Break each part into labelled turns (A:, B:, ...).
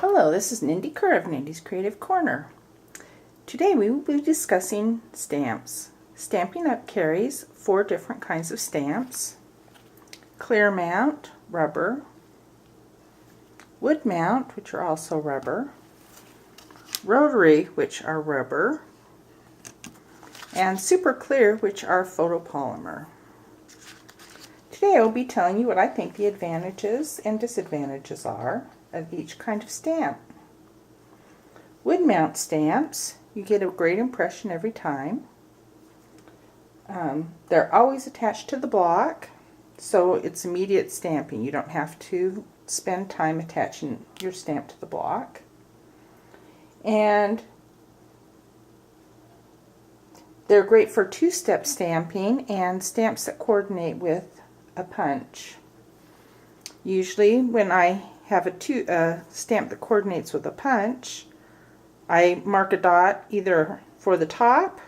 A: Hello, this is Nindy Kerr of Nindy's Creative Corner. Today we will be discussing stamps. Stampin Up carries 4 different kinds of stamps: clear mount, rubber; wood mount, which are also rubber; rotary, which are rubber; and super clear, which are photopolymer. Today I will be telling you what I think the advantages and disadvantages are of each kind of stamp. Wood mount stamps, you get a great impression every time. They're always attached to the block, so it's immediate stamping. You don't have to spend time attaching your stamp to the block. And they're great for two-step stamping and stamps that coordinate with a punch. Usually when I have a stamp that coordinates with a punch, I mark a dot either for the top,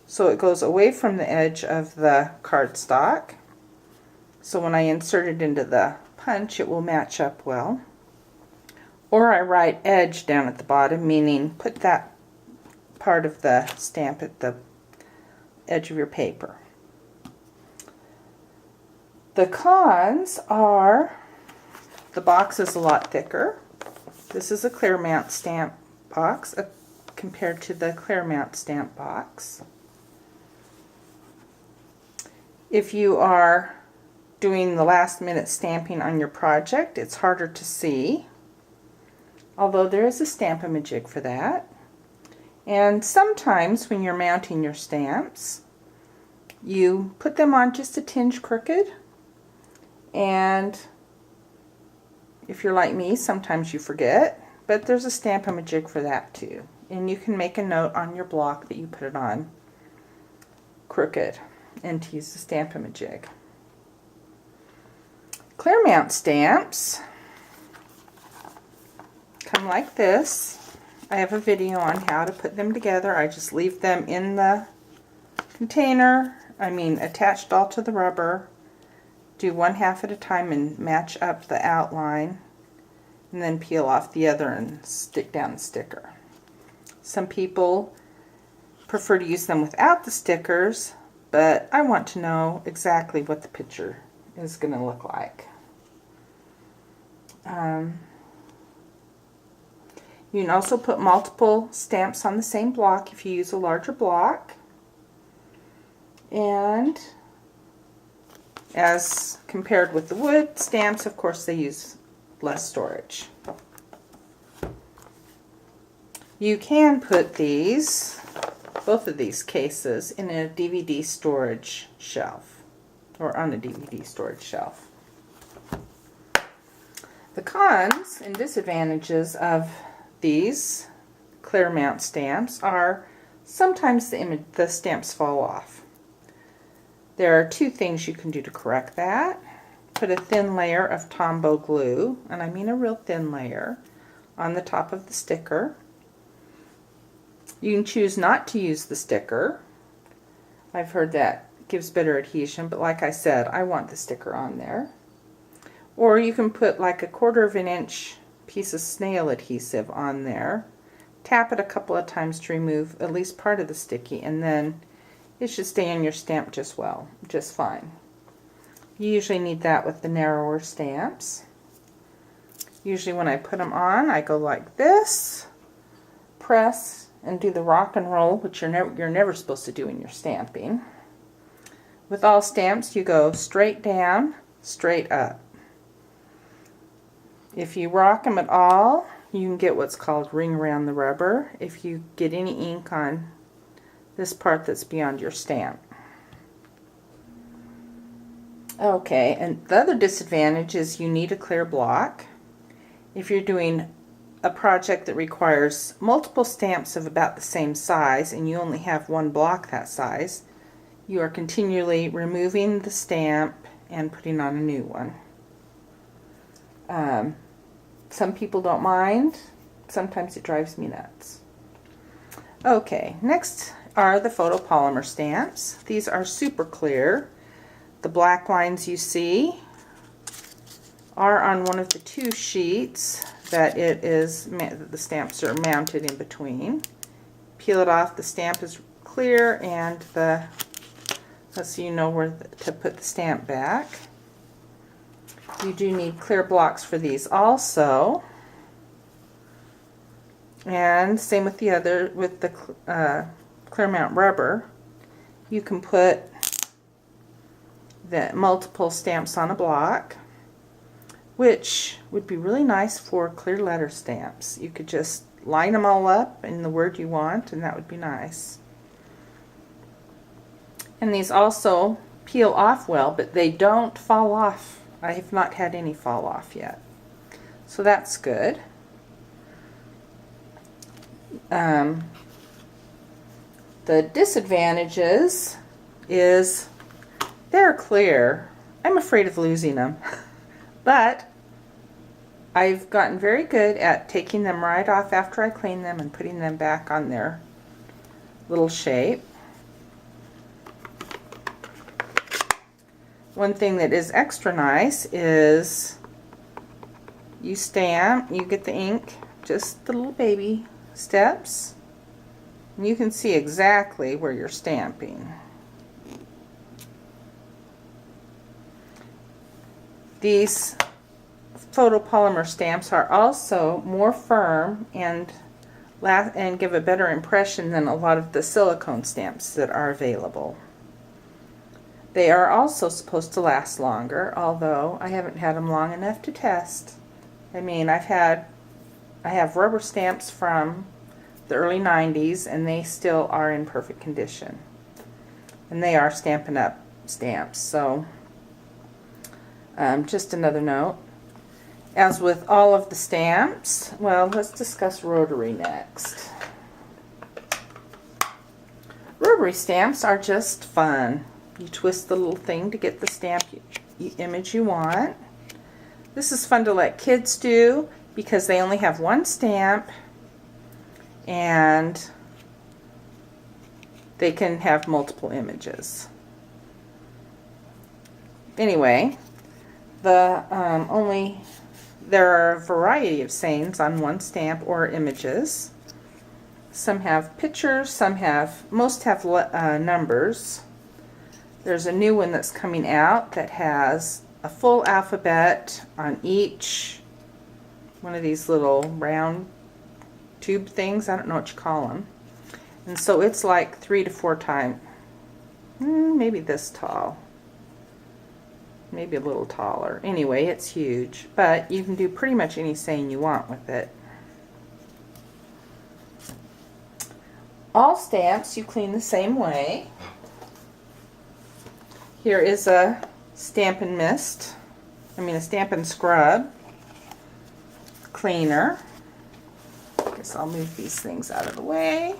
A: so it goes away from the edge of the cardstock, so when I insert it into the punch it will match up well, or I write edge down at the bottom, meaning put that part of the stamp at the edge of your paper. The cons are the box is a lot thicker. This is a clear mount stamp box compared to the clear mount stamp box. If you are doing the last minute stamping on your project, it's harder to see, although there is a Stamp-A-Majig for that. And sometimes when you're mounting your stamps, you put them on just a tinge crooked, and if you're like me, sometimes you forget, but there's a Stamp-A-Majig for that too. And you can make a note on your block that you put it on crooked and to use the Stamp-A-Majig. Clear mount stamps come like this. I have a video on how to put them together. I just leave them in the container, attached all to the rubber. Do one half at a time and match up the outline, and then peel off the other and stick down the sticker. Some people prefer to use them without the stickers, but I want to know exactly what the picture is going to look like. You can also put multiple stamps on the same block if you use a larger block. And as compared with the wood stamps, of course, they use less storage. You can put both of these cases, in a DVD storage shelf, or on a DVD storage shelf. The cons and disadvantages of these clear mount stamps are sometimes the stamps fall off. There are 2 things you can do to correct that. Put a thin layer of Tombow glue, and I mean a real thin layer, on the top of the sticker. You can choose not to use the sticker. I've heard that gives better adhesion, but like I said, I want the sticker on there. Or you can put like a 1/4 of an inch piece of snail adhesive on there. Tap it a couple of times to remove at least part of the sticky, and then it should stay on your stamp just fine. You usually need that with the narrower stamps. Usually when I put them on, I go like this, press, and do the rock and roll, which you're never supposed to do in your stamping. With all stamps, you go straight down, straight up. If you rock them at all, you can get what's called ring around the rubber if you get any ink on this part that's beyond your stamp. Okay, and the other disadvantage is you need a clear block. If you're doing a project that requires multiple stamps of about the same size and you only have one block that size, you are continually removing the stamp and putting on a new one. Some people don't mind. Sometimes it drives me nuts. Okay, next are the photopolymer stamps. These are super clear. The black lines you see are on one of the 2 sheets that the stamps are mounted in between. Peel it off, the stamp is clear, and so you know where to put the stamp back. You do need clear blocks for these also. And same with the clear mount rubber. You can put the multiple stamps on a block, which would be really nice for clear letter stamps. You could just line them all up in the word you want, and that would be nice. And these also peel off well, but they don't fall off. I have not had any fall off yet, so that's good. The disadvantages is they're clear. I'm afraid of losing them, but I've gotten very good at taking them right off after I clean them and putting them back on their little shape. One thing that is extra nice is you get the ink, just the little baby steps, and you can see exactly where you're stamping. These photopolymer stamps are also more firm and give a better impression than a lot of the silicone stamps that are available. They are also supposed to last longer, although I haven't had them long enough to test. I mean, I have rubber stamps from the early 90s, and they still are in perfect condition. And they are Stampin' Up stamps, so just another note. As with all of the stamps, well, let's discuss rotary next. Rotary stamps are just fun. You twist the little thing to get the stamp image you want. This is fun to let kids do because they only have one stamp and they can have multiple images. Anyway, there are a variety of sayings on one stamp or images. Some have pictures, most have numbers. There's a new one that's coming out that has a full alphabet on each one of these little round tube things. I don't know what you call them. And so it's like 3 to 4 times, maybe this tall. Maybe a little taller. Anyway, it's huge, but you can do pretty much any saying you want with it. All stamps you clean the same way. Here is a Stampin Mist, a Stampin Scrub cleaner. I guess I'll move these things out of the way.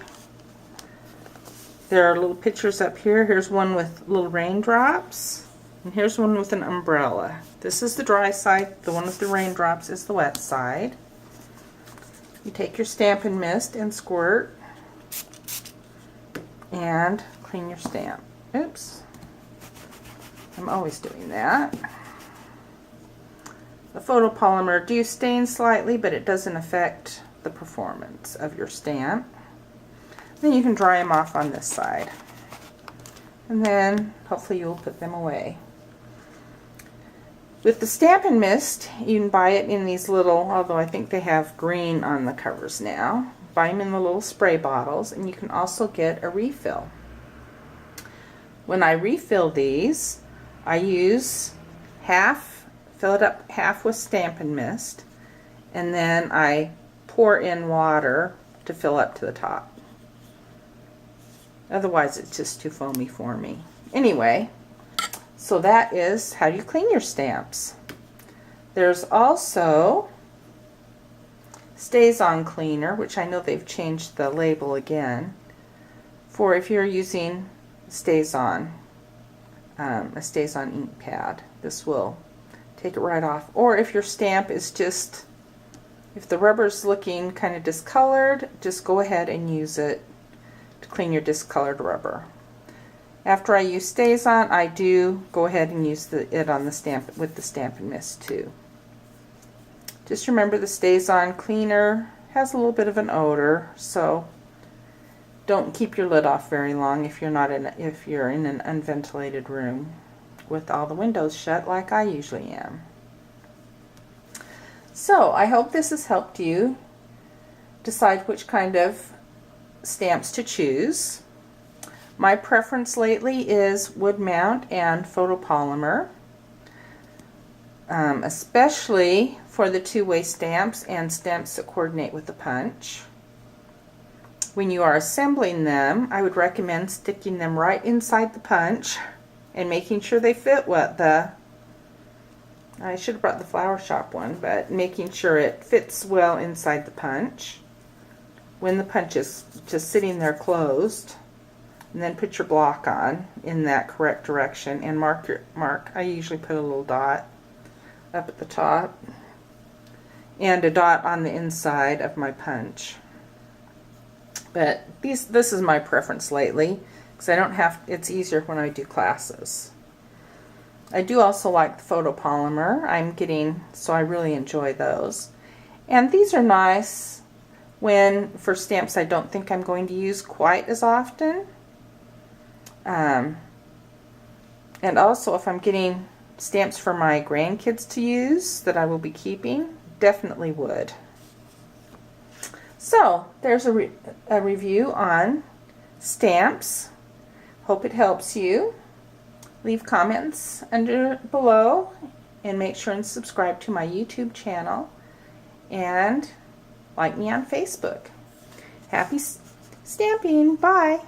A: There are little pictures up here. Here's one with little raindrops, and here's one with an umbrella. This is the dry side. The one with the raindrops is the wet side. You take your Stampin Mist and squirt and clean your stamp. Oops. I'm always doing that. The photopolymer do stain slightly, but it doesn't affect the performance of your stamp. Then you can dry them off on this side. And then hopefully you'll put them away. With the Stampin Mist, you can buy it in these little, although I think they have green on the covers now, buy them in the little spray bottles, and you can also get a refill. When I refill these, I use fill it up half with Stampin Mist, and then I pour in water to fill up to the top. Otherwise it's just too foamy for me. Anyway, so that is how you clean your stamps. There's also Stays On Cleaner, which I know they've changed the label again, for if you're using Stays On. A Stays On ink pad. This will take it right off. Or if your stamp is just, if the rubber's looking kind of discolored, just go ahead and use it to clean your discolored rubber. After I use Stays On, I do go ahead and use it on the stamp with the Stampin Mist too. Just remember the Stays-On cleaner has a little bit of an odor, so don't keep your lid off very long if you're in an unventilated room with all the windows shut like I usually am. So I hope this has helped you decide which kind of stamps to choose. My preference lately is wood mount and photopolymer, especially for the two-way stamps and stamps that coordinate with the punch. When you are assembling them, I would recommend sticking them right inside the punch and making sure they fit I should have brought the Flower Shop one, but making sure it fits well inside the punch when the punch is just sitting there closed. And then put your block on in that correct direction and mark. I usually put a little dot up at the top and a dot on the inside of my punch. But this is my preference lately because I don't have, it's easier when I do classes. I do also like the photopolymer I'm getting, so I really enjoy those. And these are nice for stamps I don't think I'm going to use quite as often. And also if I'm getting stamps for my grandkids to use that I will be keeping, definitely would. So there's a review on stamps. Hope it helps you. Leave comments below and make sure and subscribe to my YouTube channel and like me on Facebook. Happy stamping. Bye.